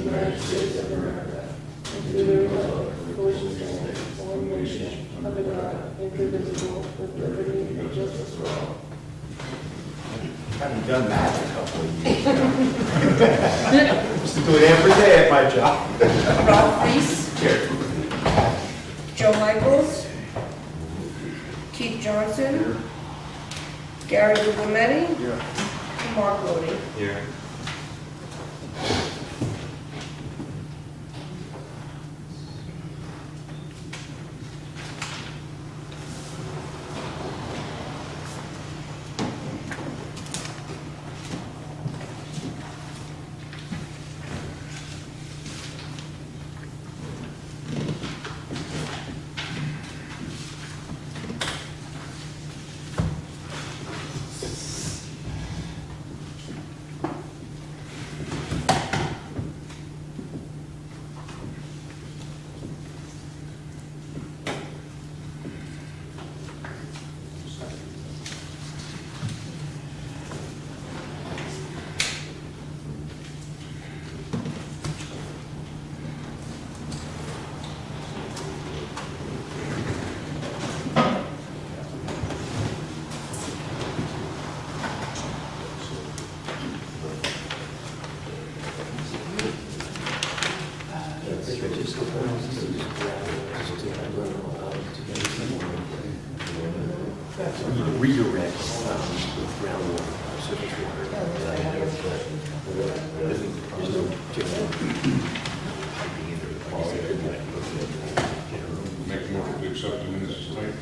United States of America, and to the republic for which it stands, one nation, under God, indivisible, with liberty and justice for all. Haven't done that in a couple of years now. Used to do it every day at my job. Rob Reese, Here. Joe Michaels, Keith Johnson, Gary Guglielmetti, and Mark Lodi. Here. Redirect with groundwater, surface water. There's no different piping into the quality. Make a motion to accept the minutes tonight.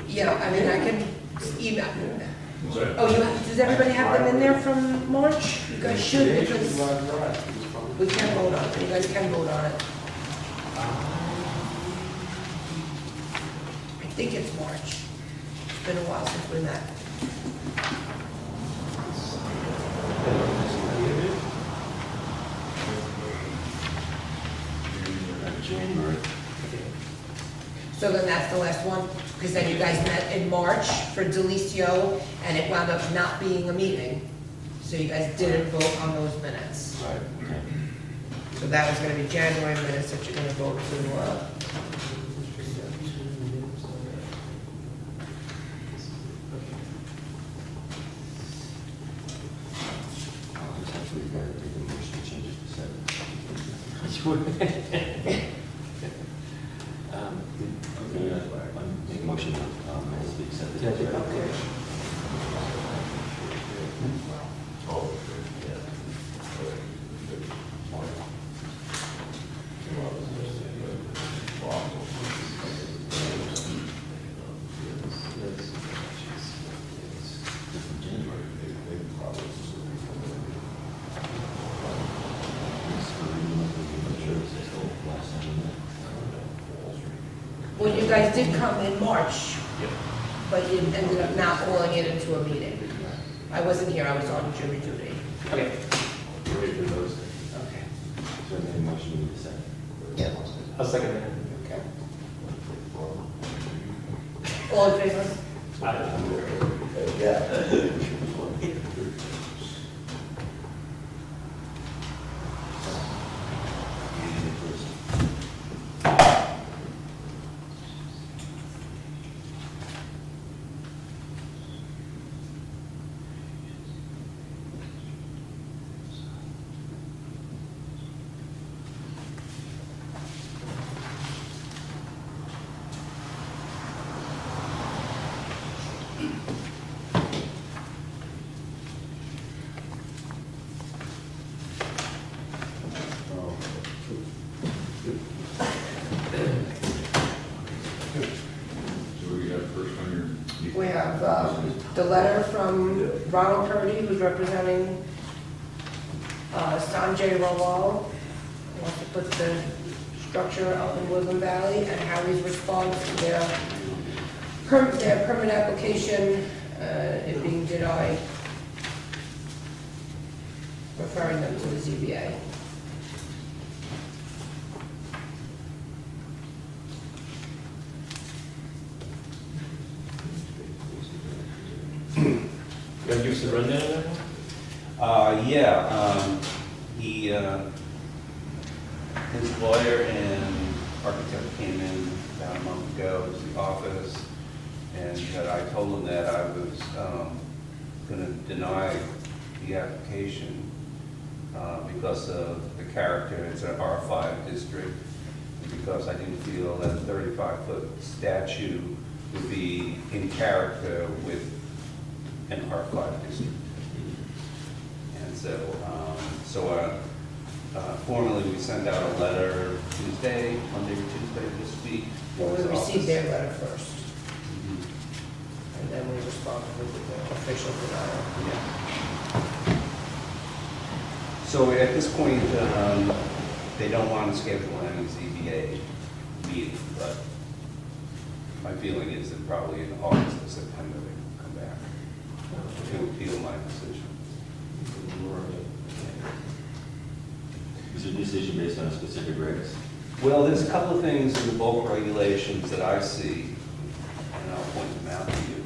Yeah, I mean, I can email. Oh, does everybody have them in there from March? You guys should, because we can vote on it, you guys can vote on it. I think it's March. It's been a while since we met. January. So then that's the last one, because then you guys met in March for Delicio, and it wound up not being a meeting. So you guys didn't vote on those minutes. Right. So that was gonna be January minutes that you're gonna vote to, Make a motion to accept it. Okay. Well, you guys did come in March, but you ended up not calling it into a meeting. I wasn't here, I was on jury duty. Okay. Ready for those? Okay. So I made a motion to accept. Yeah. I'll second that. Okay. All in favor? Yeah. So we got first on your. We have the letter from Ronald Purdy, who's representing Sanjay Rawal. He wants to put the structure out in Woodland Valley, and Harry's response to their permit application, it being denied, referring them to the ZBA. You want to give us a rundown of that one? He, his lawyer and architect came in about a month ago to the office, and that I told him that I was going to deny the application because of the character. It's an R5 district, because I didn't feel that a 35-foot statue would be in character with an R5 district. And so, formally, we sent out a letter Monday or Tuesday this week. Well, we to his received office. their letter first, and then we responded with the official denial. Yeah. So at this point, they don't want to schedule any ZBA meeting, but my feeling is that probably in August or September they will come back to appeal my decision. Is your decision based on specific regs? Well, there's a couple of things in the bulk regulations that I see, and I'll point them out to you.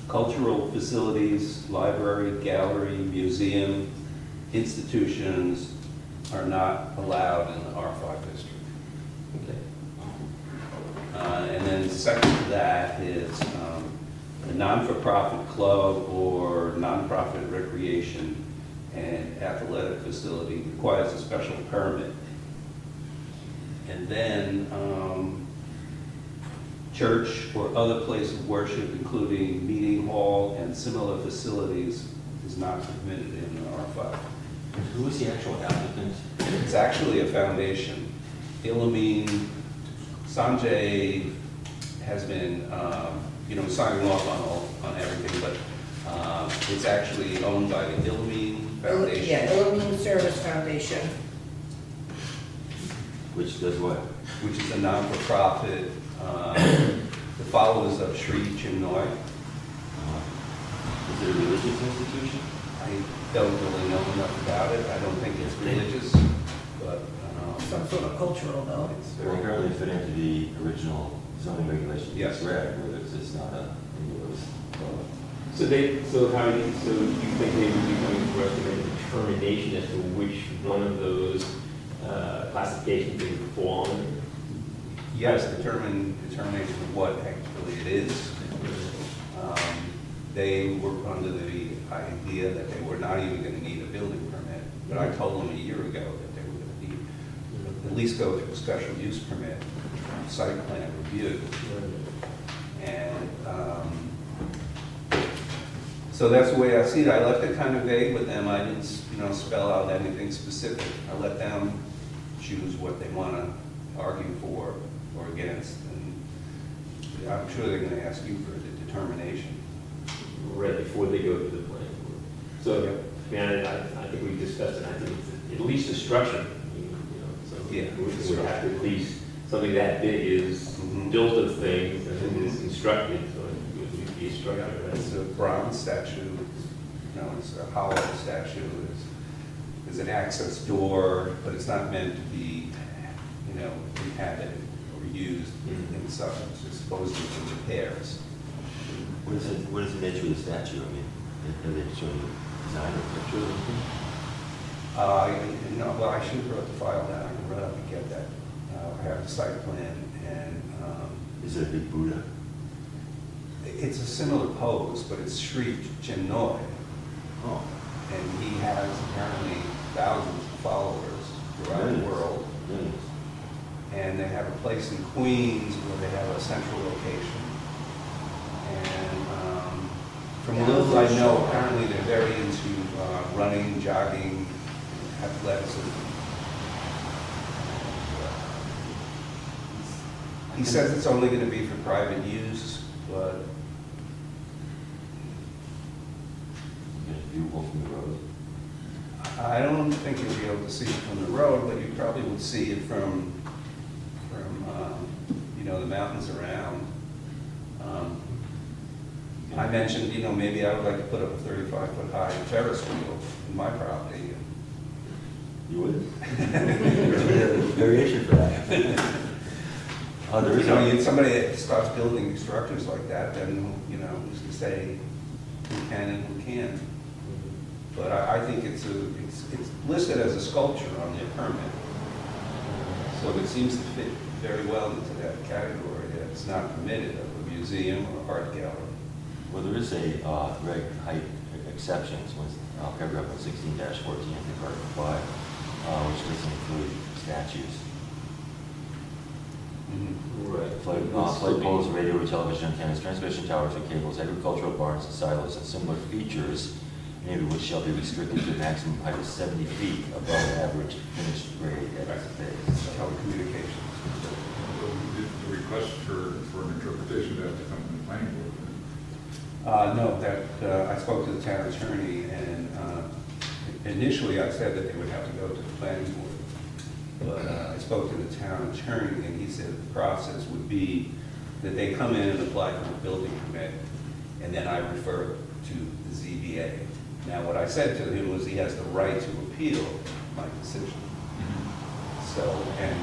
Cultural facilities, library, gallery, museum, institutions are not allowed in the R5 district. Okay. And then second to that is a non-for-profit club or non-profit recreation and athletic facility requires a special permit. And then church or other place of worship, including meeting hall and similar facilities, is not permitted in the R5. Who is the actual applicant? It's actually a foundation. Ilamine, Sanjay has been, signing off on everything, but it's actually owned by the Ilamine Foundation. Yeah, Illumine Service Foundation. Which does what? Which is a non-for-profit, the followers of Sri Chinmoy. Is it a religious institution? I don't really know enough about it. I don't think it's religious, but Some sort of cultural though. it's Well, very, apparently fit into the original zoning regulations. Yes. It's read, whether it's not a, So how do you think they would be coming to us to make a determination as to which one of those classifications they would fall under? yes, determination of what actually it is. They were under the idea that they were not even going to need a building permit, but I told them a year ago that they were going to need, at least go through a special use permit, site plan review. And so that's the way I see it. I left it kind of vague with them. I didn't, spell out anything specific. I let them choose what they want to argue for or against. And I'm sure they're going to ask you for the determination. Right before they go to the planning board. So, I think we discussed it, I think it's at least a structure, so Yeah. we would have to at least, something that big is Mhm. built of things and it is constructed, so it would be a structure, It's right? a bronze statue, it's a hollow statue. There's an access door, but it's not meant to be, inhabited or used inside. It's supposed to be for repairs. what is the nature of the statue? I mean, are they showing the design or picture or anything? Well, I should have brought the file down. I can run up and get that. I have the site plan, and Is it a big Buddha? it's a similar pose, but it's Sri Chinmoy, Oh. and he has apparently thousands of followers throughout the world. Millions. And they have a place in Queens where they have a central location. And from little I know, apparently they're very into running, jogging, athleticism. He says it's only going to be for private use, but You get a view from the road. I don't think you'll be able to see it from the road, but you probably would see it from the mountains around. I mentioned, maybe I would like to put up a 35-foot high Ferris wheel in my property. You would? There's a variation for that. Oh, there is You know, a, if somebody that starts building structures like that, then, you know, who's to say who can and who can't? But I think it's listed as a sculpture on their permit. So it seems to fit very well into that category, that it's not permitted of a museum or art gallery. well, there is a reg height exceptions, when paragraph 16-14, I think Article 5, which doesn't include statues. Right. Flight poles, radio or television antennas, transmission towers or cables, agricultural barns and silos, and similar features, any of which shall be restricted to a maximum height of 70 feet above average finished grade at its base. Telecommunications. The request for an interpretation would have to come from the planning board. No, that, I spoke to the town attorney, and initially I said that they would have to go to the planning board. But I spoke to the town attorney, and he said the process would be that they come in and apply for a building permit, and then I refer to the ZBA. Now, what I said to him was he has the right to appeal my decision. So, and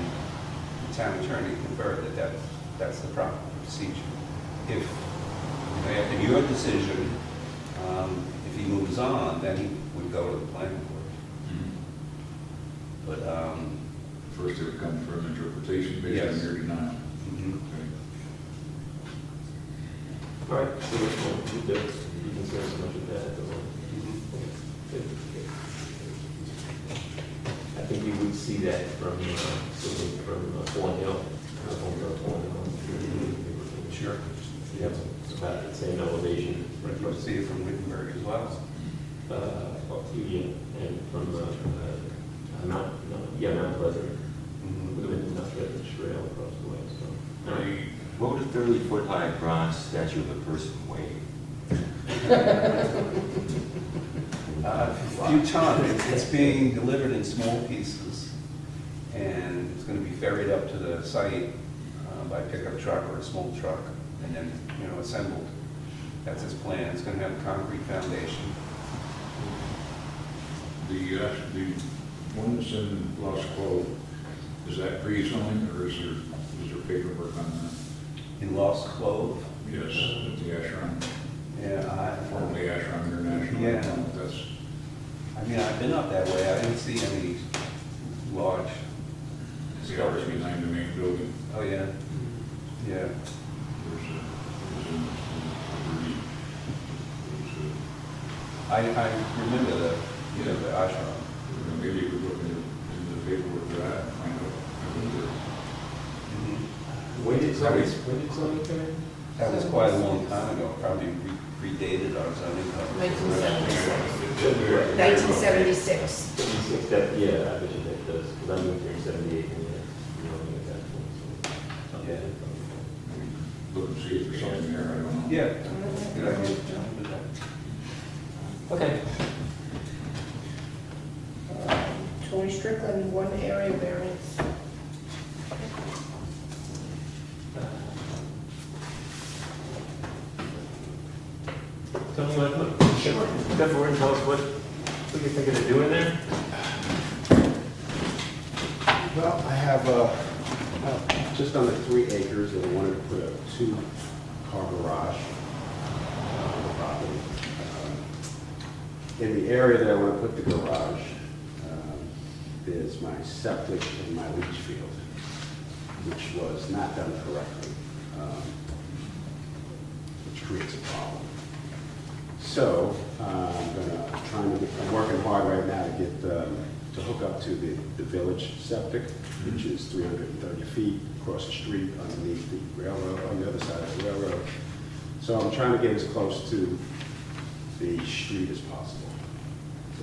the town attorney confirmed that that's the proper procedure. If, you know, after your decision, if he moves on, then he would go to the planning board. But, First, it would come for an interpretation based Yes. on your denial. mhm. Okay. All right, so which one? You can say so much of that. I think you would see that from, certainly from Thornhill. Sure. Yep, it's about the same elevation. You can see it from Wittenberg as well. Yeah, and from, Mount Pleasant. Mhm. With Mount Pleasant Trail across the way, so. What would a 30-foot high bronze statue of a person weigh? A few tons. It's being delivered in small pieces, and it's going to be ferried up to the site by pickup truck or a small truck, and then, you know, assembled. That's its plan. It's going to have a concrete foundation. The one that's in Lost Cove, is that pre-zoning or is there paperwork on that? In Lost Clove. Yes, at the Ashram, Yeah, formerly Ashram International. Yeah. That's, I mean, I've been up that way. I didn't see any large the hours behind the main building. Oh, yeah. Yeah. There's I remember the ashram. maybe you could look into the paperwork for that and find out. When did zoning come in? That was quite a long time ago, probably predated our zoning code. 1976. 1976. 76, that, yeah, I bet you that does, because I moved here in 78, and you know, at that point, so. Yeah. Look and see if there's something there, I don't know. Yeah. Good idea. Okay. Tony Strickland, one area variance. Tell me what, step forward and tell us what you're thinking of doing there? Well, I have just under 3 acres, and I wanted to put a 2-car garage on the property. In the area that I want to put the garage, there's my septic and my leach field, which was not done correctly, which creates a problem. So I'm working hard right now to get to hook up to the village septic, which is 330 feet across the street underneath the railroad, on the other side of the railroad. So I'm trying to get as close to the street as possible.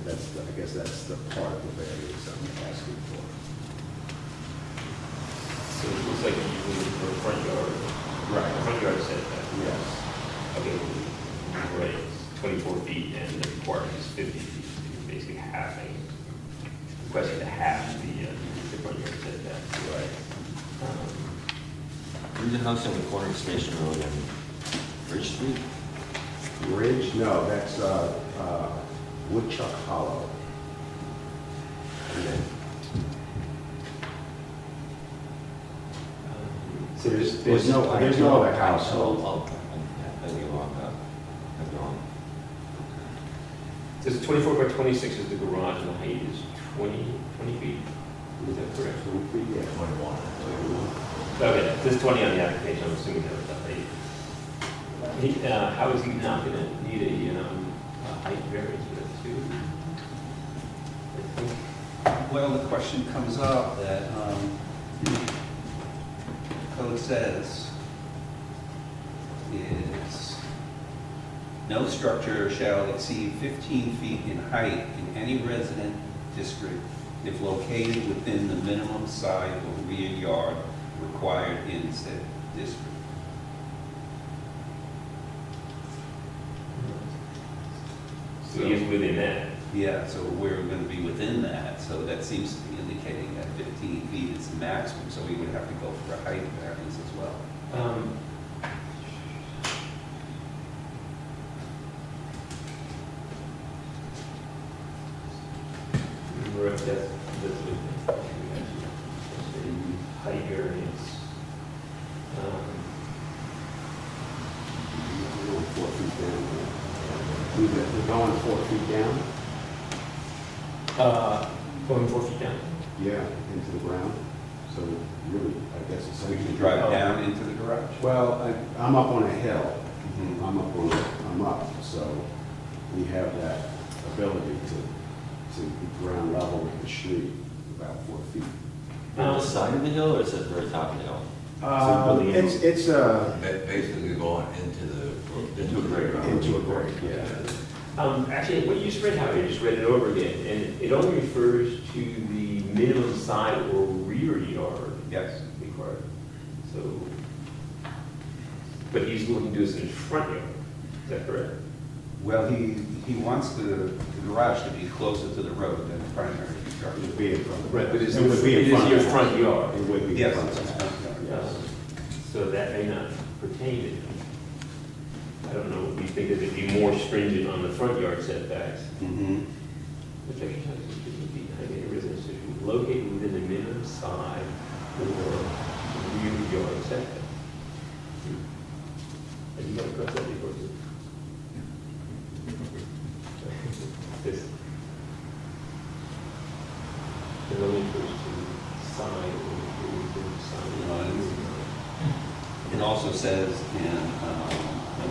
So I guess that's the part of the variance I'm asking for. So it looks like you're looking for a front yard. Right. Front yard setback. Yes. Okay, right, it's 24 feet and the requirement is 50 feet. So you're basically halving, requesting to half the front yard setback. Right. There's a house on the corner of Station Road and Bridge Street. Ridge? No, that's Woodchuck Hollow. So So There's no other household. I think I'm going. So it's 24 by 26 is the garage, and the height is 20 feet. Is that correct? 23, yeah. 21. Okay, there's 20 on the application, I'm assuming that was the height. How is he not going to need a height variance for that too? I think Well, the question comes up that code says is no structure shall exceed 15 feet in height in any resident district if located within the minimum side or rear yard required in said district. So he is within that. Yeah, so we're going to be within that, so that seems to be indicating that 15 feet is the maximum, so we would have to go for a height variance as well. Right, that's the height variance. We're going 4 feet down. We're going 4 feet down? Going 4 feet down. Yeah, into the ground. So really, I guess We essentially. can drive down into the garage. Well, I'm up on a hill. Mhm. I'm up, so we have that ability to be ground level with the street, about 4 feet. On the side of the hill, or is it the very top of the hill? It's Basically going into a grade. into a grade, yeah. Actually, what you just read, Howard, you just read it over again, and it only refers to the minimum side or rear yard Yes. required. So, but he's looking to do this in his front yard, is that correct? Well, he wants the garage to be closer to the road than the primary It structure. would be in front of. Right, but It would be in it is front your of- front yard. It would be in Yes, front it's of his that. front yard, yes. So that may not pertain to him. I don't know, we think that it'd be more stringent on the front yard setbacks. Mhm. Which exercise would be behind a residence located within the minimum side or rear yard setback. Have you come across that before? This. It only refers to side or rear side. It also says in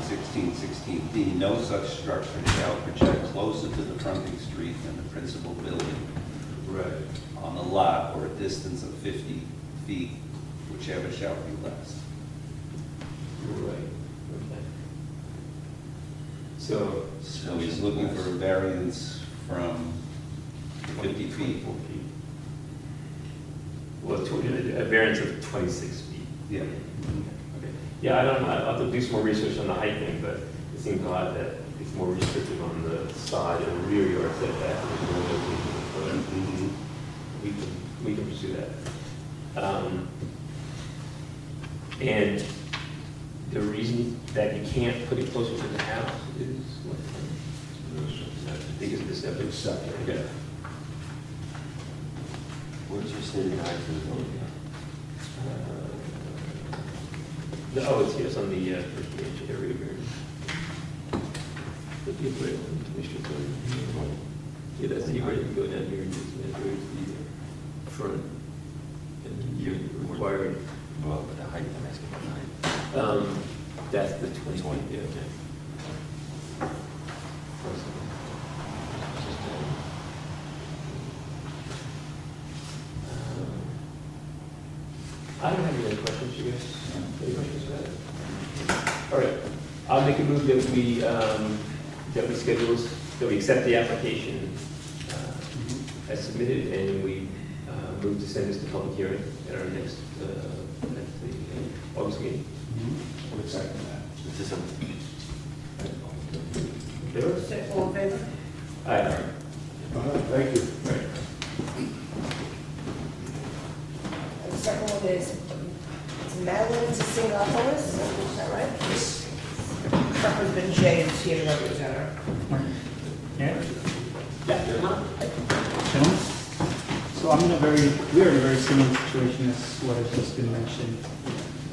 1616D, no such structure shall project closer to the fronting street than the principal building Right. on the lot or a distance of 50 feet, whichever shall be less. Right, okay. So. So he's looking for a variance from 50 feet. 24 feet. Well, a variance of 26 feet. Yeah. Okay. Yeah, I don't know, I'll have to do some more research on the height thing, but it seems odd that it's more restrictive on the side and rear yard setback. Mhm. We can pursue that. And the reason that you can't put it closer to the house is what? I think it's the septic. It's septic. Okay. Where's your stated height for the building? Oh, it's, yes, on the first page, area here. But you put it on Commissioner Code. Yeah, that's the area, you go down here and just measure the front. And then you required, Well, but the height, I'm asking about the height. that's the 20, yeah, okay. I don't have any other questions, you guys? Any questions about it? All right, I'll make a move that we schedule, that we accept the application as submitted, and we move to send this to public hearing at our next, at the August meeting. I would second that. Is this a, Favor? All in favor? Aye. Thank you. Right. And the second one is Madeline Singapore, is that right? Yes. Representative Jay is here to represent her. Yeah, Yeah. gentlemen. So we're in a very similar situation as what has just been mentioned.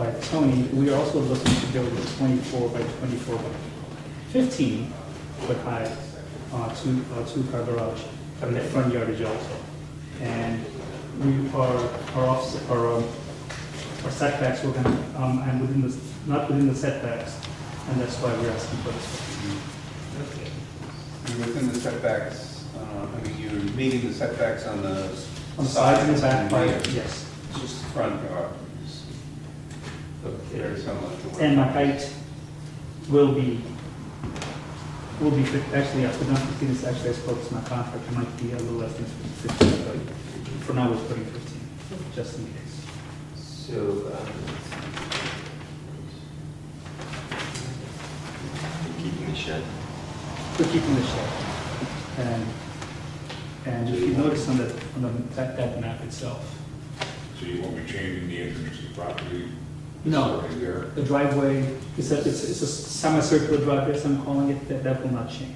by Tony, we are also looking to build a 24 by 24 by 15 foot high two-car garage in the front yardage also. And our setbacks were going to, and within the, not within the setbacks, and that's why we're asking for this. You're within the setbacks, I mean, you're meeting the setbacks on the On the sides and the back, rear. yes. It's just the front yard. Very similar to what. And my height will be, actually, I put down 15, it's actually, I spoke to my contractor, it might be a little less than 15, but for now, we're putting 15, just in case. So, Keeping the shed. We're keeping the shed. And if you notice on that map itself, So you won't be changing the entrance to the property? No. It's already there? the driveway, it's a semicircular driveway, as I'm calling it, that will not change.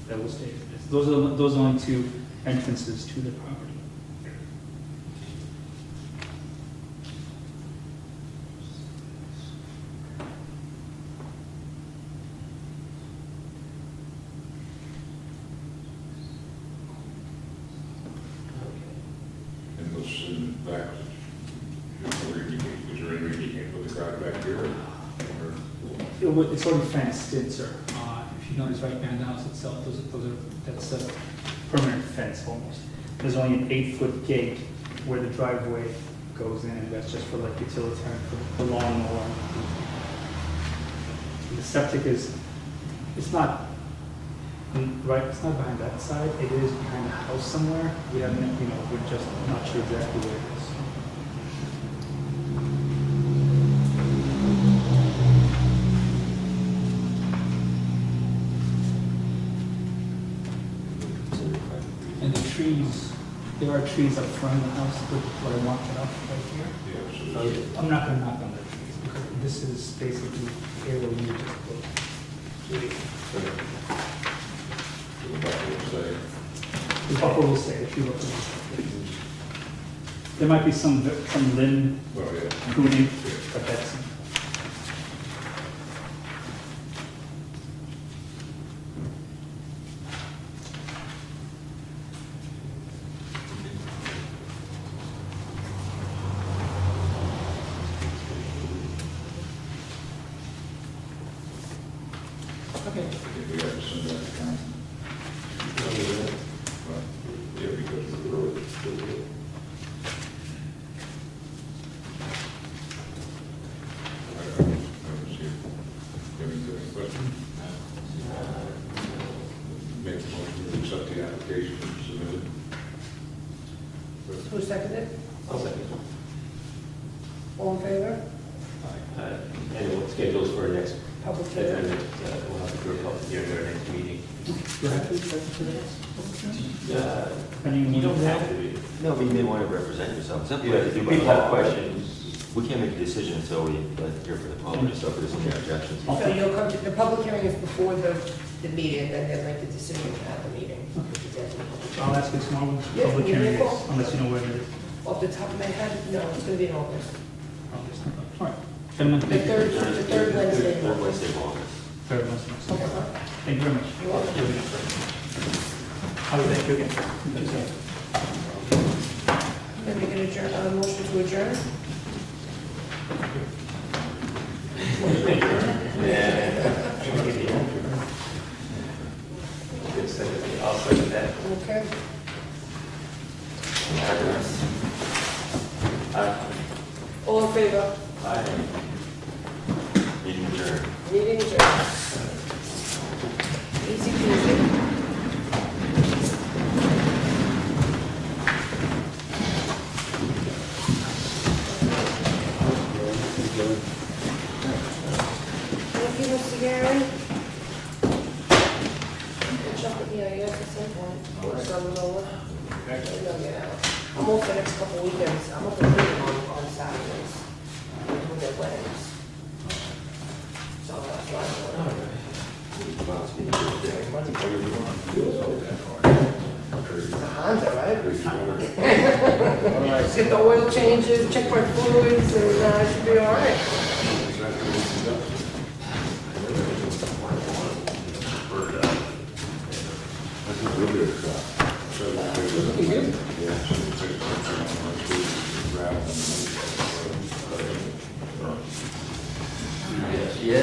That will stay as it is. Those are only two entrances to the property. And those in the back, is there any reason you can't put the garage back here? Or- It's already fenced in, sir. If you notice right behind the house itself, that's a permanent fence almost. There's only an 8-foot gate where the driveway goes in, and that's just for like utilitarian, for lawnmower. The septic it's not, right, it's not behind that side, it is behind the house somewhere. We haven't, we're just not sure exactly where it is. And the trees, there are trees up front of the house, where I marked it up right here. Yeah, so there's- I'm not gonna knock on the trees, because this is basically area we need to put. so the buffer will stay. The buffer will stay, if you look at it. There might be some limb Well, yeah. pruning, but that's, I think we have to send that to town. Well, yeah, because of the road. I don't see it. Any question? Make a motion to accept the application submitted. Who seconded? I'll second. All in favor? And what schedules for next, Public and hearing? then we'll have to do a public hearing at our next meeting. you're happy for this? You don't have to be. No, but you may want to represent yourself. Something we Yeah, have to do if by people have law. questions. We can't make a decision until we hear from the public, so if there's any objections. So you'll come to, the public hearing is before the meeting, and then they'll make the decision at the meeting. I'll ask you tomorrow when Yeah, public give me a hearing is, call. unless you know when it is. Off the top of my head, no, it's gonna be in August. All right. Gentlemen, The thank you. third Wednesday. Third Wednesday of August. Third Wednesday. Okay. Thank you very much. You're welcome. I will thank you again. Then we can adjourn, motion to adjourn? I'll second that. Okay. All in favor? Meeting adjourned. Meeting adjourned. Easy peasy. Thank you, Mr. Gary. Catch up with me, I guess, at some point. Or some lower. Maybe I'll get out. I'm off the next couple weekends. I'm up in Cleveland on Saturdays. With their weddings. So that's why I'm going. It's a Honda, right? Just get the oil changes, check my fluids, and it should be all right.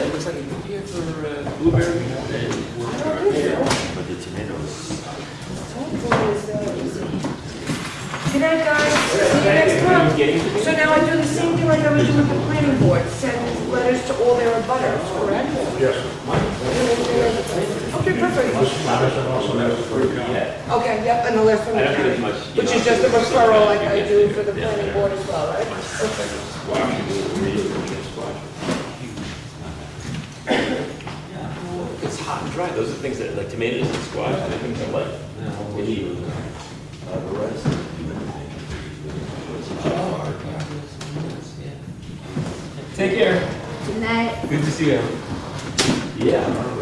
it looks like a good year for blueberry and I don't think so. But the tomatoes, Good night, guys. See you next month. So now I do the same thing like I would do with the planning board, send letters to all their abutters, correct? Yes. Okay, perfect. Also, that's for the county. Yeah. Okay, yep, and the list from the I don't think county. there's much, you Which know, is just a referral like I do for the Yeah. planning board as well, right? Perfect. It's hot and dry. Those are things that, like tomatoes and squash, they're things I like. They eat. The rest. Take care. Good night. Good to see you. Yeah.